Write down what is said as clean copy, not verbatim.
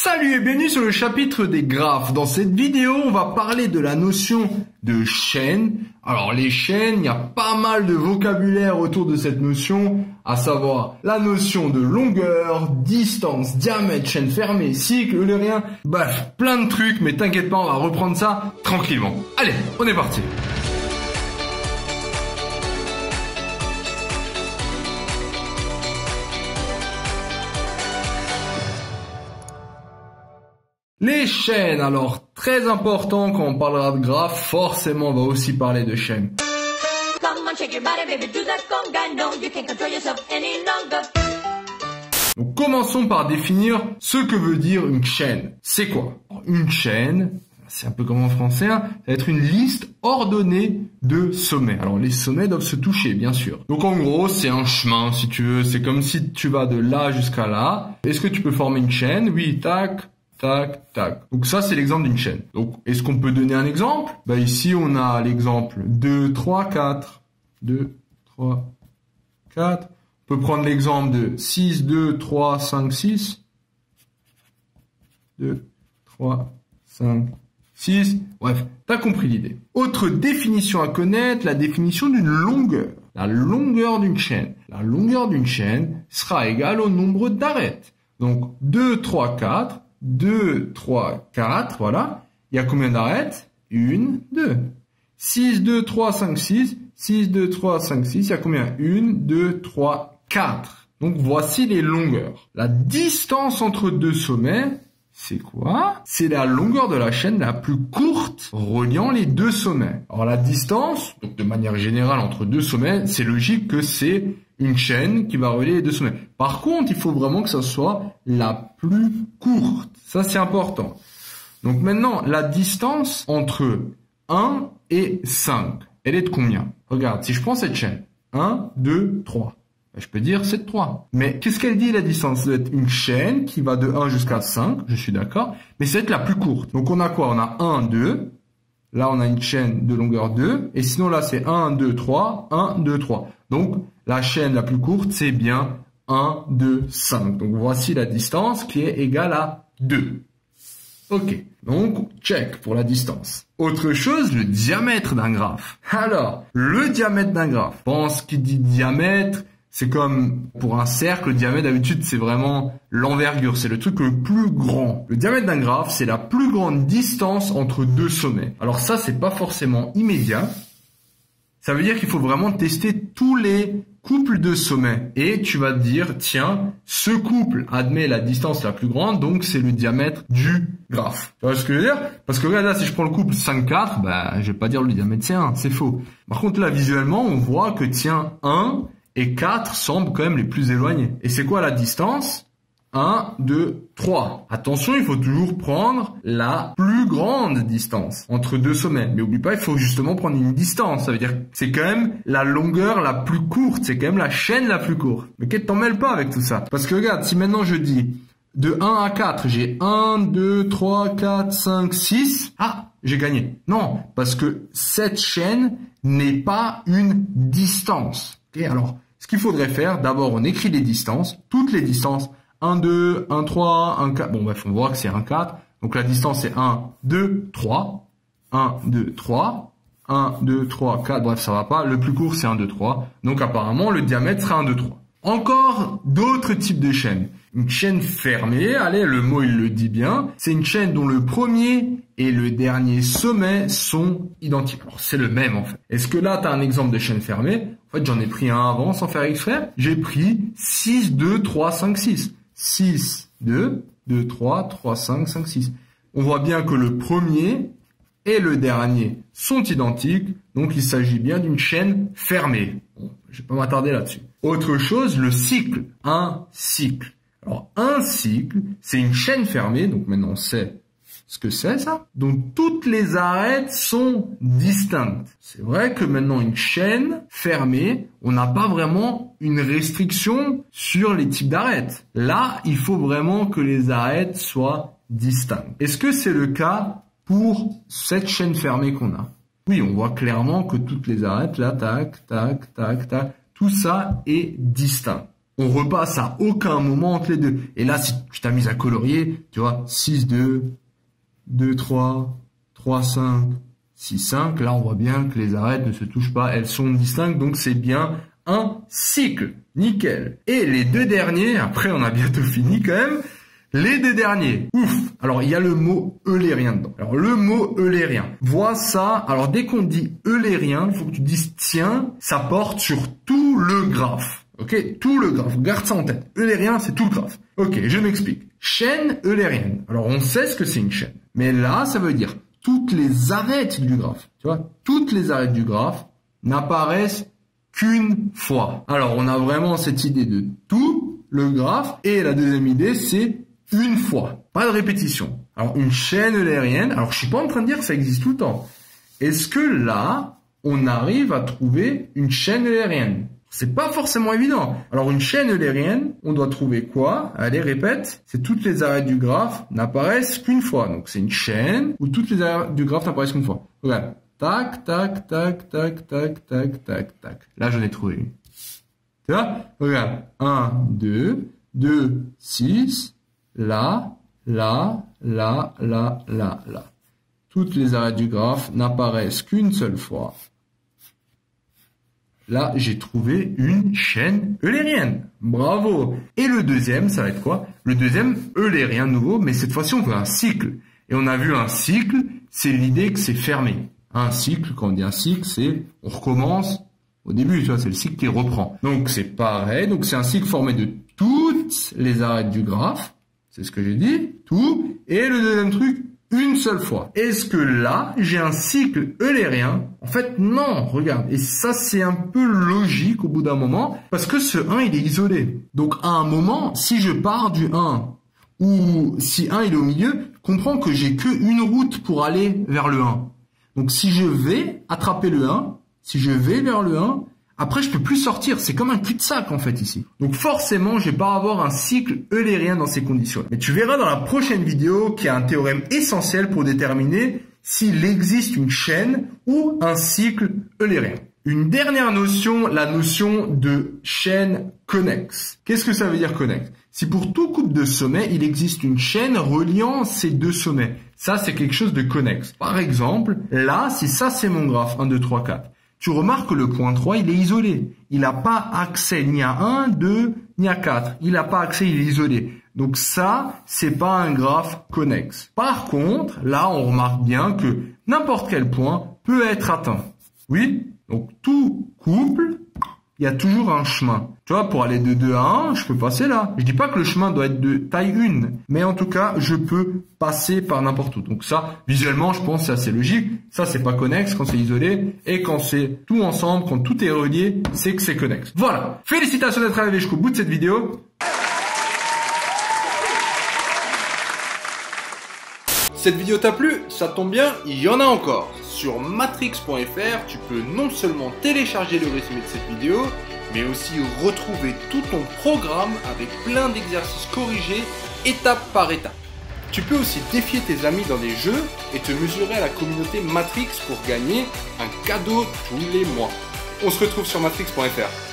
Salut et bienvenue sur le chapitre des graphes. Dans cette vidéo, on va parler de la notion de chaîne. Alors les chaînes, il y a pas mal de vocabulaire autour de cette notion, à savoir la notion de longueur, distance, diamètre, chaîne fermée, cycle, eulérien, bref, plein de trucs, mais t'inquiète pas, on va reprendre ça tranquillement. Allez, on est parti. Les chaînes, alors très important quand on parlera de graphes, forcément on va aussi parler de chaînes. Donc commençons par définir ce que veut dire une chaîne. C'est quoi? Une chaîne, c'est un peu comme en français, hein, ça va être une liste ordonnée de sommets. Alors les sommets doivent se toucher, bien sûr. Donc en gros, c'est un chemin, si tu veux. C'est comme si tu vas de là jusqu'à là. Est-ce que tu peux former une chaîne? Oui, tac. Tac, tac. Donc ça, c'est l'exemple d'une chaîne. Donc, est-ce qu'on peut donner un exemple? Bah ici, on a l'exemple 2, 3, 4. 2, 3, 4. On peut prendre l'exemple de 6, 2, 3, 5, 6. 2, 3, 5, 6. Bref, t'as compris l'idée. Autre définition à connaître, la définition d'une longueur. La longueur d'une chaîne. La longueur d'une chaîne sera égale au nombre d'arêtes. Donc, 2, 3, 4. 2, 3, 4, voilà. Il y a combien d'arêtes? 1, 2. 6, 2, 3, 5, 6. 6, 2, 3, 5, 6. Il y a combien? 1, 2, 3, 4. Donc voici les longueurs. La distance entre deux sommets, c'est quoi? C'est la longueur de la chaîne la plus courte reliant les deux sommets. Alors la distance, donc de manière générale entre deux sommets, c'est logique que c'est une chaîne qui va relier les deux sommets. Par contre, il faut vraiment que ça soit la plus courte. Ça, c'est important. Donc maintenant, la distance entre 1 et 5, elle est de combien? Regarde, si je prends cette chaîne, 1, 2, 3. Je peux dire c'est de 3. Mais qu'est-ce qu'elle dit la distance? Ça doit être une chaîne qui va de 1 jusqu'à 5, je suis d'accord, mais c'est être la plus courte. Donc on a quoi? On a 1, 2. Là, on a une chaîne de longueur 2. Et sinon, là, c'est 1, 2, 3, 1, 2, 3. Donc, la chaîne la plus courte, c'est bien 1, 2, 5. Donc, voici la distance qui est égale à 2. Ok. Donc, check pour la distance. Autre chose, le diamètre d'un graphe. Alors, le diamètre d'un graphe. Je pense qu'il dit diamètre, c'est comme pour un cercle, le diamètre d'habitude c'est vraiment l'envergure, c'est le truc le plus grand. Le diamètre d'un graphe, c'est la plus grande distance entre deux sommets. Alors ça, c'est pas forcément immédiat. Ça veut dire qu'il faut vraiment tester tous les couples de sommets. Et tu vas te dire, tiens, ce couple admet la distance la plus grande, donc c'est le diamètre du graphe. Tu vois ce que je veux dire? Parce que regarde là, si je prends le couple 5, 4, bah, je vais pas dire le diamètre c'est 1, c'est faux. Par contre là, visuellement, on voit que tiens, 1 et 4 semblent quand même les plus éloignés. Et c'est quoi la distance? 1, 2, 3. Attention, il faut toujours prendre la plus grande distance entre deux sommets. Mais oublie pas, il faut justement prendre une distance. Ça veut dire que c'est quand même la longueur la plus courte. C'est quand même la chaîne la plus courte. Mais qu'est-ce que t'en mêles pas avec tout ça? Parce que regarde, si maintenant je dis de 1 à 4, j'ai 1, 2, 3, 4, 5, 6. Ah, j'ai gagné. Non, parce que cette chaîne n'est pas une distance. Ok, alors, ce qu'il faudrait faire, d'abord, on écrit les distances, toutes les distances, 1, 2, 1, 3, 1, 4. Bon, bref, on voit que c'est 1, 4. Donc, la distance, c'est 1, 2, 3. 1, 2, 3. 1, 2, 3, 4. Bref, ça va pas. Le plus court, c'est 1, 2, 3. Donc, apparemment, le diamètre sera 1, 2, 3. Encore d'autres types de chaînes. Une chaîne fermée, allez, le mot, il le dit bien. C'est une chaîne dont le premier et le dernier sommet sont identiques. Alors, c'est le même, en fait. Est-ce que là, tu as un exemple de chaîne fermée? En fait, j'en ai pris un avant sans faire exprès. J'ai pris 6, 2, 3, 5, 6. 6, 2, 2, 3, 3, 5, 5, 6. On voit bien que le premier et le dernier sont identiques. Donc, il s'agit bien d'une chaîne fermée. Bon, je vais pas m'attarder là-dessus. Autre chose, le cycle. Un cycle. Alors, un cycle, c'est une chaîne fermée. Donc, maintenant, on sait ce que c'est ça. Donc, toutes les arêtes sont distinctes. C'est vrai que maintenant, une chaîne fermée, on n'a pas vraiment une restriction sur les types d'arêtes. Là, il faut vraiment que les arêtes soient distinctes. Est-ce que c'est le cas pour cette chaîne fermée qu'on a? Oui, on voit clairement que toutes les arêtes, là, tac, tac, tac, tac, tout ça est distinct. On repasse à aucun moment entre les deux. Et là, si tu t'amuses à colorier, tu vois, 6, 2, 2, 3, 3, 5, 6, 5. Là, on voit bien que les arêtes ne se touchent pas. Elles sont distinctes, donc c'est bien un cycle. Nickel. Et les deux derniers, après on a bientôt fini quand même. Les deux derniers, ouf. Alors, il y a le mot eulérien dedans. Alors, le mot eulérien. Vois ça. Alors, dès qu'on dit eulérien, il faut que tu dises, tiens, ça porte sur tout le graphe. Ok? Tout le graphe. Garde ça en tête. Eulérien, c'est tout le graphe. Ok, je m'explique. Chaîne eulérienne. Alors, on sait ce que c'est une chaîne. Mais là, ça veut dire toutes les arêtes du graphe. Tu vois? Toutes les arêtes du graphe n'apparaissent qu'une fois. Alors, on a vraiment cette idée de tout le graphe. Et la deuxième idée, c'est une fois. Pas de répétition. Alors, une chaîne eulérienne. Alors, je suis pas en train de dire que ça existe tout le temps. Est-ce que là, on arrive à trouver une chaîne eulérienne? C'est pas forcément évident. Alors, une chaîne eulérienne, on doit trouver quoi? Allez, répète. C'est toutes les arêtes du graphe n'apparaissent qu'une fois. Donc, c'est une chaîne où toutes les arêtes du graphe n'apparaissent qu'une fois. Regarde. Tac, tac, tac, tac, tac, tac, tac, tac. Là, j'en ai trouvé une. Tu vois? Regarde. 1, 2, 2, 6. Là, là, là, là, là, là. Toutes les arêtes du graphe n'apparaissent qu'une seule fois. Là, j'ai trouvé une chaîne eulérienne. Bravo! Et le deuxième, ça va être quoi? Le deuxième, eulérien nouveau, mais cette fois-ci, on veut un cycle. Et on a vu un cycle, c'est l'idée que c'est fermé. Un cycle, quand on dit un cycle, c'est on recommence au début, tu vois, c'est le cycle qui reprend. Donc, c'est pareil. Donc, c'est un cycle formé de toutes les arêtes du graphe. C'est ce que j'ai dit, tout. Et le deuxième truc, une seule fois. Est-ce que là, j'ai un cycle eulérien? En fait, non, regarde. Et ça, c'est un peu logique au bout d'un moment, parce que ce 1, il est isolé. Donc, à un moment, si je pars du 1, ou si 1, il est au milieu, comprends que j'ai qu'une route pour aller vers le 1. Donc, si je vais attraper le 1, si je vais vers le 1, après, je peux plus sortir. C'est comme un cul-de-sac, en fait, ici. Donc, forcément, je vais pas avoir un cycle eulérien dans ces conditions. Mais tu verras dans la prochaine vidéo qu'il y a un théorème essentiel pour déterminer s'il existe une chaîne ou un cycle eulérien. Une dernière notion, la notion de chaîne connexe. Qu'est-ce que ça veut dire connexe? Si pour tout couple de sommets, il existe une chaîne reliant ces deux sommets. Ça, c'est quelque chose de connexe. Par exemple, là, si ça, c'est mon graphe, 1, 2, 3, 4. Tu remarques que le point 3, il est isolé. Il n'a pas accès ni à 1, 2, ni à 4. Il n'a pas accès, il est isolé. Donc ça, c'est pas un graphe connexe. Par contre, là, on remarque bien que n'importe quel point peut être atteint. Oui? Donc tout couple, il y a toujours un chemin. Tu vois, pour aller de 2 à 1, je peux passer là. Je dis pas que le chemin doit être de taille 1, mais en tout cas, je peux passer par n'importe où. Donc ça, visuellement, je pense que c'est assez logique. Ça, c'est pas connexe quand c'est isolé. Et quand c'est tout ensemble, quand tout est relié, c'est que c'est connexe. Voilà. Félicitations d'être arrivé jusqu'au bout de cette vidéo. Cette vidéo t'a plu? Ça tombe bien, il y en a encore. Sur matrix.fr, tu peux non seulement télécharger le résumé de cette vidéo, mais aussi retrouver tout ton programme avec plein d'exercices corrigés étape par étape. Tu peux aussi défier tes amis dans des jeux et te mesurer à la communauté Matrix pour gagner un cadeau tous les mois. On se retrouve sur matrix.fr.